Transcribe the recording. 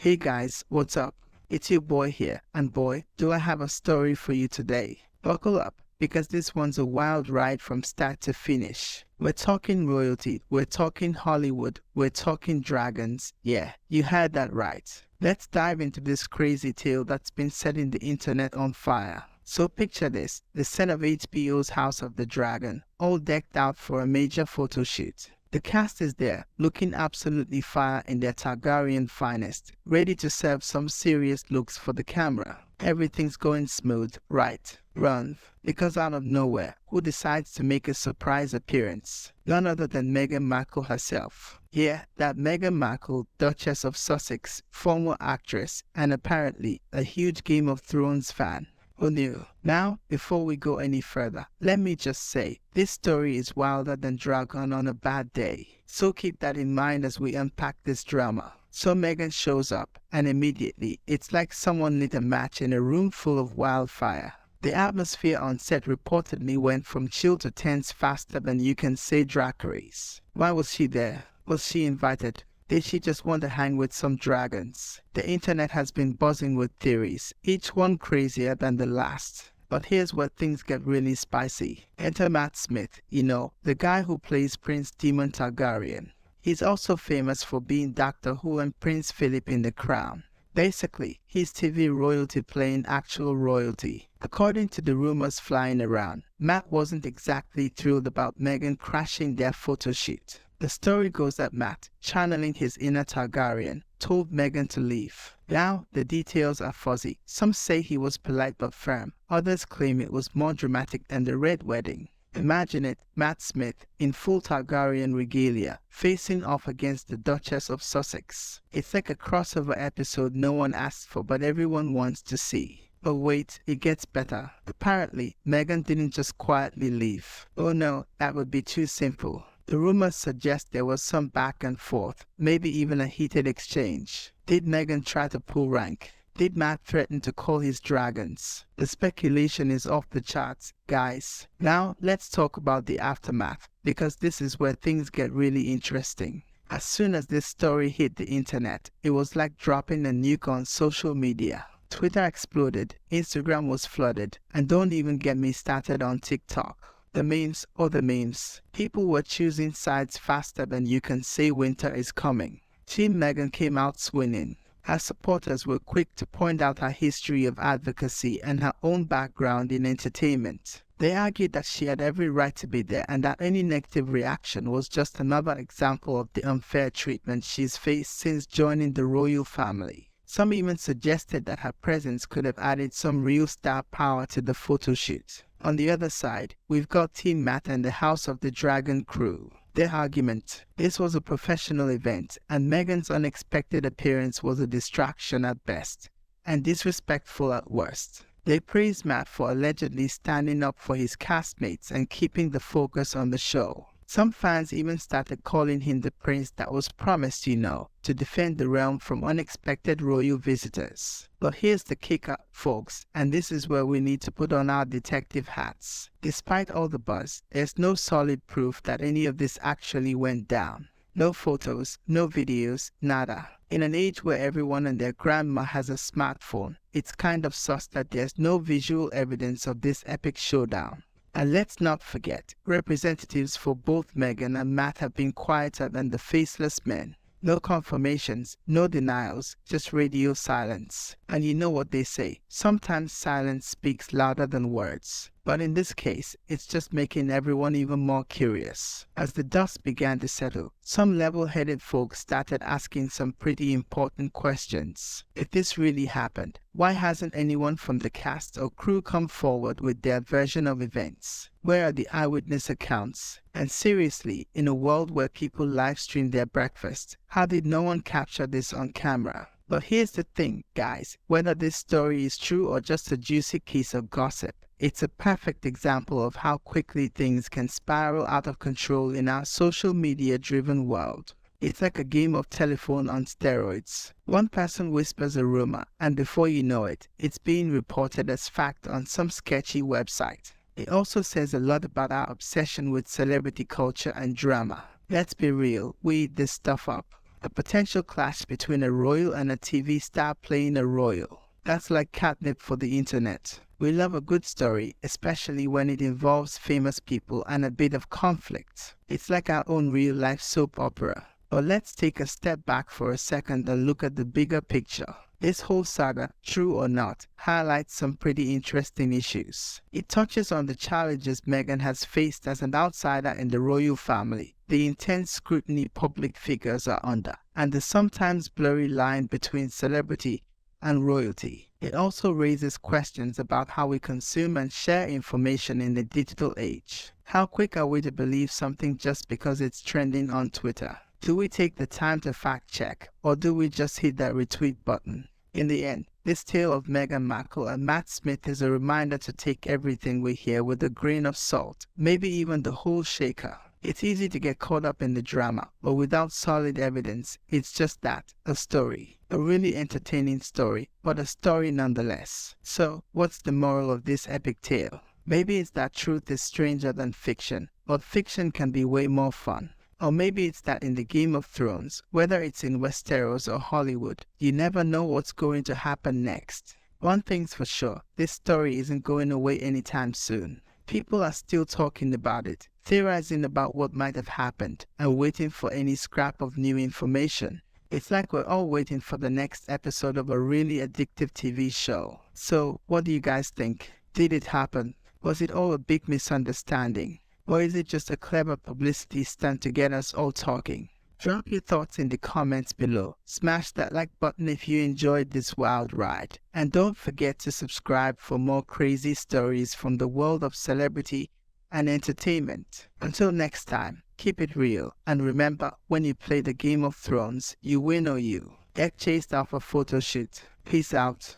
Hey guys, what's up? It's your boy here, and boy, do I have a story for you today. Buckle up, because this one's a wild ride from start to finish. We're talking royalty, we're talking Hollywood, we're talking dragons. Yeah, you heard that right. Let's dive into this crazy tale that's been setting the internet on fire. So picture this, the set of HBO's House of the Dragon, all decked out for a major photo shoot. The cast is there, looking absolutely fire in their Targaryen finest, ready to serve some serious looks for the camera. Everything's going smooth, right? Run. Because out of nowhere, who decides to make a surprise appearance? None other than Meghan Markle herself. Yeah, that Meghan Markle, Duchess of Sussex, former actress, and apparently a huge Game of Thrones fan. Who knew? Now, before we go any further, let me just say, this story is wilder than Dragon on a bad day. So keep that in mind as we unpack this drama. So Meghan shows up, and immediately, it's like someone lit a match in a room full of wildfire. The atmosphere on set reportedly went from chill to tense faster than you can say drag race. Why was she there? Was she invited? Did she just want to hang with some dragons? The internet has been buzzing with theories, each one crazier than the last. But here's where things get really spicy. Enter Matt Smith, the guy who plays Prince Daemon Targaryen. He's also famous for being Doctor Who and Prince Philip in The Crown. Basically, he's TV royalty playing actual royalty. According to the rumors flying around, Matt wasn't exactly thrilled about Meghan crashing their photo shoot. The story goes that Matt, channeling his inner Targaryen, told Meghan to leave. Now, the details are fuzzy. Some say he was polite but firm. Others claim it was more dramatic than the Red Wedding. Imagine it, Matt Smith, in full Targaryen regalia, facing off against the Duchess of Sussex. It's like a crossover episode no one asked for but everyone wants to see. But wait, it gets better. Apparently, Meghan didn't just quietly leave. Oh no, that would be too simple. The rumors suggest there was some back and forth, maybe even a heated exchange. Did Meghan try to pull rank? Did Matt threaten to call his dragons? The speculation is off the charts, guys. Now, let's talk about the aftermath, because this is where things get really interesting. As soon as this story hit the internet, it was like dropping a nuke on social media. Twitter exploded, Instagram was flooded, and don't even get me started on TikTok. The memes. People were choosing sides faster than you can say winter is coming. Team Meghan came out swinging. Her supporters were quick to point out her history of advocacy and her own background in entertainment. They argued that she had every right to be there and that any negative reaction was just another example of the unfair treatment she's faced since joining the royal family. Some even suggested that her presence could have added some real star power to the photo shoot. On the other side, we've got Team Matt and the House of the Dragon crew. Their argument: this was a professional event, and Meghan's unexpected appearance was a distraction at best, and disrespectful at worst. They praised Matt for allegedly standing up for his castmates and keeping the focus on the show. Some fans even started calling him the prince that was promised, to defend the realm from unexpected royal visitors. But here's the kicker, folks, and this is where we need to put on our detective hats. Despite all the buzz, there's no solid proof that any of this actually went down. No photos, no videos, nada. In an age where everyone and their grandma has a smartphone, it's kind of sus that there's no visual evidence of this epic showdown. And let's not forget, representatives for both Meghan and Matt have been quieter than the faceless men. No confirmations, no denials, just radio silence. And you know what they say, sometimes silence speaks louder than words. But in this case, it's just making everyone even more curious. As the dust began to settle, some level-headed folks started asking some pretty important questions. If this really happened, why hasn't anyone from the cast or crew come forward with their version of events? Where are the eyewitness accounts? And seriously, in a world where people live-stream their breakfast, how did no one capture this on camera? But here's the thing, guys, whether this story is true or just a juicy piece of gossip, it's a perfect example of how quickly things can spiral out of control in our social media-driven world. It's like a game of telephone on steroids. One person whispers a rumor, and before you know it, it's being reported as fact on some sketchy website. It also says a lot about our obsession with celebrity culture and drama. Let's be real, we eat this stuff up. A potential clash between a royal and a TV star playing a royal. That's like catnip for the internet. We love a good story, especially when it involves famous people and a bit of conflict. It's like our own real-life soap opera. But let's take a step back for a second and look at the bigger picture. This whole saga, true or not, highlights some pretty interesting issues. It touches on the challenges Meghan has faced as an outsider in the royal family, the intense scrutiny public figures are under, and the sometimes blurry line between celebrity and royalty. It also raises questions about how we consume and share information in the digital age. How quick are we to believe something just because it's trending on Twitter? Do we take the time to fact check, or do we just hit that retweet button? In the end, this tale of Meghan Markle and Matt Smith is a reminder to take everything we hear with a grain of salt, maybe even the whole shaker. It's easy to get caught up in the drama, but without solid evidence, it's just that, a story. A really entertaining story, but a story nonetheless. So, what's the moral of this epic tale? Maybe it's that truth is stranger than fiction, but fiction can be way more fun. Or maybe it's that in the Game of Thrones, whether it's in Westeros or Hollywood, you never know what's going to happen next. One thing's for sure, this story isn't going away anytime soon. People are still talking about it, theorizing about what might have happened, and waiting for any scrap of new information. It's like we're all waiting for the next episode of a really addictive TV show. So, what do you guys think? Did it happen? Was it all a big misunderstanding? Or is it just a clever publicity stunt to get us all talking? Drop your thoughts in the comments below. Smash that like button if you enjoyed this wild ride. And don't forget to subscribe for more crazy stories from the world of celebrity and entertainment. Until next time, keep it real. And remember, when you play the Game of Thrones, you win or you get chased off a photo shoot. Peace out.